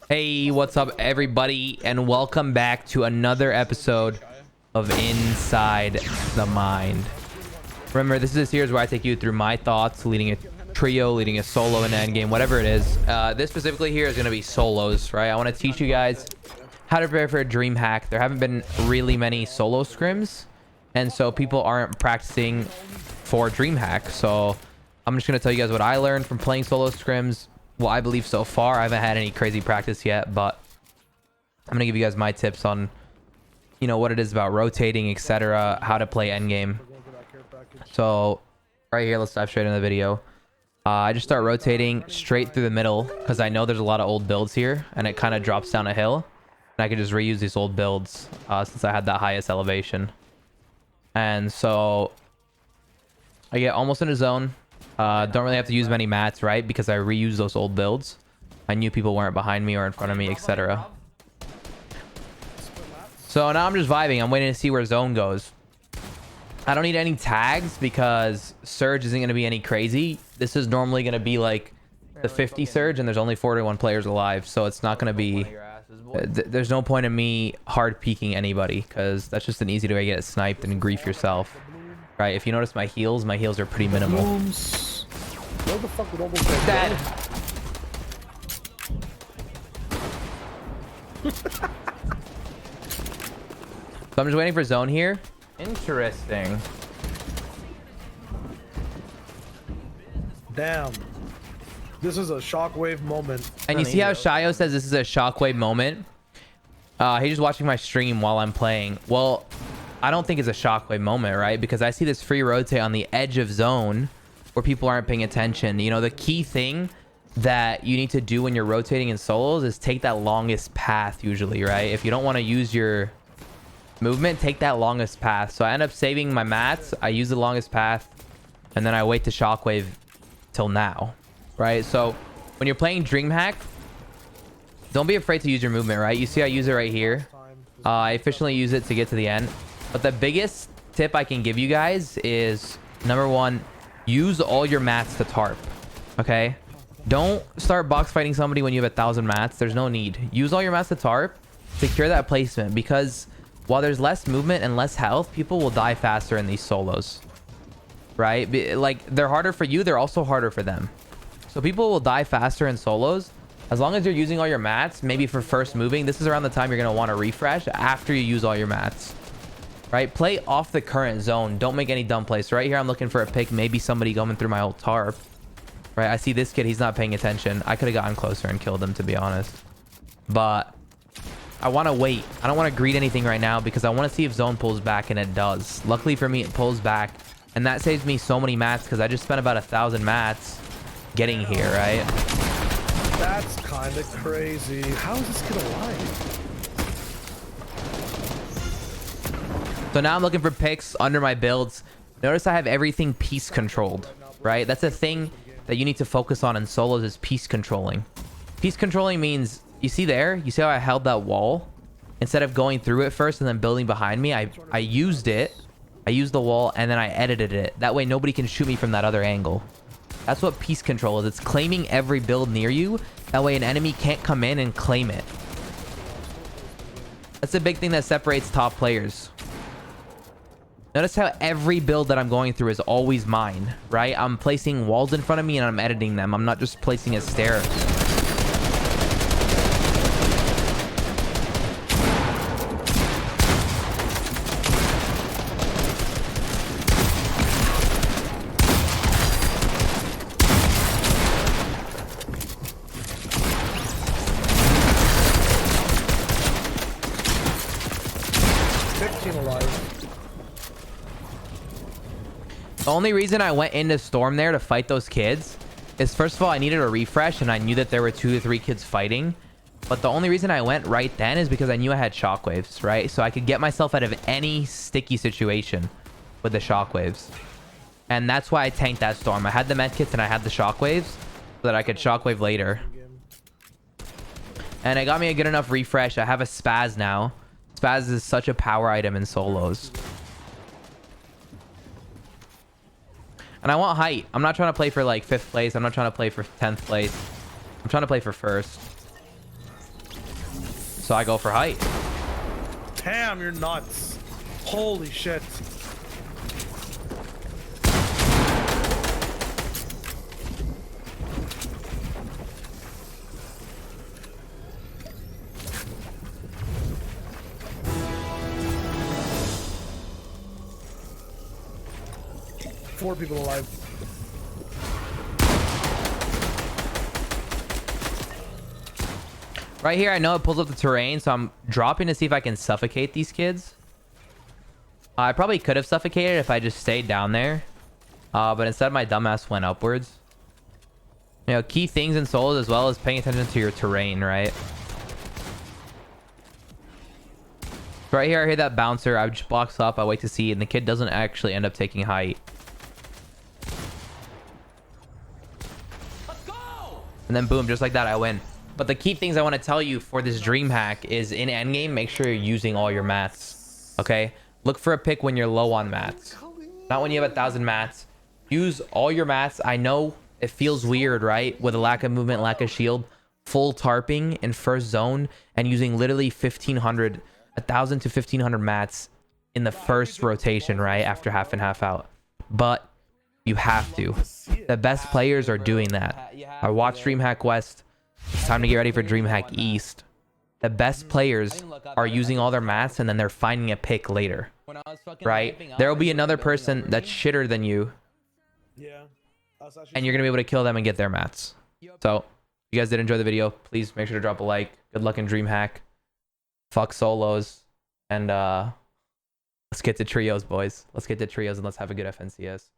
Hey, what's up, everybody, and welcome back to another episode of Inside the Mind. Remember, this is a series where I take you through my thoughts, leading a trio, leading a solo in endgame, whatever it is. This specifically here is going to be solos, right? I want to teach you guys how to prepare for a DreamHack. There haven't been really many solo scrims, and so people aren't practicing for DreamHack. So I'm just going to tell you guys what I learned from playing solo scrims. Well, I believe so far. I haven't had any crazy practice yet, but I'm gonna give you guys my tips on, you know, what it is about rotating, etc., how to play endgame. So right here, let's dive straight into the video. I just start rotating straight through the middle because I know there's a lot of old builds here, and it kind of drops down a hill, and I can just reuse these old builds since I had that highest elevation. And so I get almost in a zone. Don't really have to use many mats, right? Because I reuse those old builds. I knew people weren't behind me or in front of me, etc. So now I'm just vibing. I'm waiting to see where zone goes. I don't need any tags because surge isn't going to be any crazy. This is normally going to be like the 50 surge, and there's only 41 players alive, so it's not going to be... There's no point in me hard peeking anybody because that's just an easy way to get sniped and grief yourself. Right, if you notice my heals are pretty minimal. Where the fuck would all those guys Dead. So I'm just waiting for zone here. Interesting. Damn. This is a shockwave moment. And you see how Shayo says this is a shockwave moment? He's just watching my stream while I'm playing. Well, I don't think it's a shockwave moment, right? Because I see this free rotate on the edge of zone where people aren't paying attention. You know, the key thing that you need to do when you're rotating in solos is take that longest path usually, right? If you don't want to use your movement, take that longest path. So I end up saving my mats. I use the longest path, and then I wait to shockwave till now, right? So when you're playing DreamHack, don't be afraid to use your movement, right? You see I use it right here. I efficiently use it to get to the end. But the biggest tip I can give you guys is, number one, use all your mats to tarp, okay? Don't start box fighting somebody when you have 1,000 mats. There's no need. Use all your mats to tarp, secure that placement, because while there's less movement and less health, people will die faster in these solos, right? Like, they're harder for you, they're also harder for them. So people will die faster in solos. As long as you're using all your mats, maybe for first moving, this is around the time you're going to want to refresh after you use all your mats. Right, play off the current zone. Don't make any dumb plays. So right here, I'm looking for a pick. Maybe somebody going through my old tarp. Right, I see this kid. He's not paying attention. I could have gotten closer and killed him, to be honest. But I want to wait. I don't want to greet anything right now because I want to see if zone pulls back, and it does. Luckily for me, it pulls back, and that saves me so many mats because I just spent about 1,000 mats getting here, right? That's kind of crazy. How is this kid alive? So now I'm looking for picks under my builds. Notice I have everything piece controlled, right? That's a thing that you need to focus on in solos, is piece controlling. Piece controlling means, you see there? You see how I held that wall? Instead of going through it first and then building behind me, I used it. I used the wall and then I edited it. That way nobody can shoot me from that other angle. That's what piece control is. It's claiming every build near you. That way an enemy can't come in and claim it. That's a big thing that separates top players. Notice how every build that I'm going through is always mine, right? I'm placing walls in front of me and I'm editing them. I'm not just placing a stair. The only reason I went into Storm there to fight those kids is, first of all, I needed a refresh and I knew that there were 2 to 3 kids fighting. But the only reason I went right then is because I knew I had shockwaves, right? So I could get myself out of any sticky situation with the shockwaves. And that's why I tanked that Storm. I had the medkits and I had the shockwaves so that I could shockwave later. And it got me a good enough refresh. I have a spaz now. Spaz is such a power item in solos. And I want height. I'm not trying to play for like 5th place. I'm not trying to play for 10th place. I'm trying to play for 1st. So I go for height. Damn, you're nuts. Holy shit. Four people alive. Right here, I know it pulls up the terrain, so I'm dropping to see if I can suffocate these kids. I probably could have suffocated if I just stayed down there. But instead, my dumbass went upwards. You know, key things in solos as well as paying attention to your terrain, right? Right here, I hear that bouncer. I just box up. I wait to see, and the kid doesn't actually end up taking height. Let's go! And then boom, just like that, I win. But the key things I want to tell you for this dream hack is in endgame, make sure you're using all your mats. Okay? Look for a pick when you're low on mats. Not when you have 1,000 mats. Use all your mats. I know it feels weird, right? With a lack of movement, lack of shield. Full tarping in first zone and using literally 1,500, 1,000 to 1,500 mats in the first rotation, right? After half and half out. But you have to. The best players are doing that. I watch DreamHack West. It's time to get ready for DreamHack East. The best players are using all their mats and then they're finding a pick later. Right? There will be another person that's shitter than you. And you're going to be able to kill them and get their mats. So, if you guys did enjoy the video, please make sure to drop a like. Good luck in DreamHack. Fuck solos. And let's get to trios, boys. Let's get to trios and let's have a good FNCS.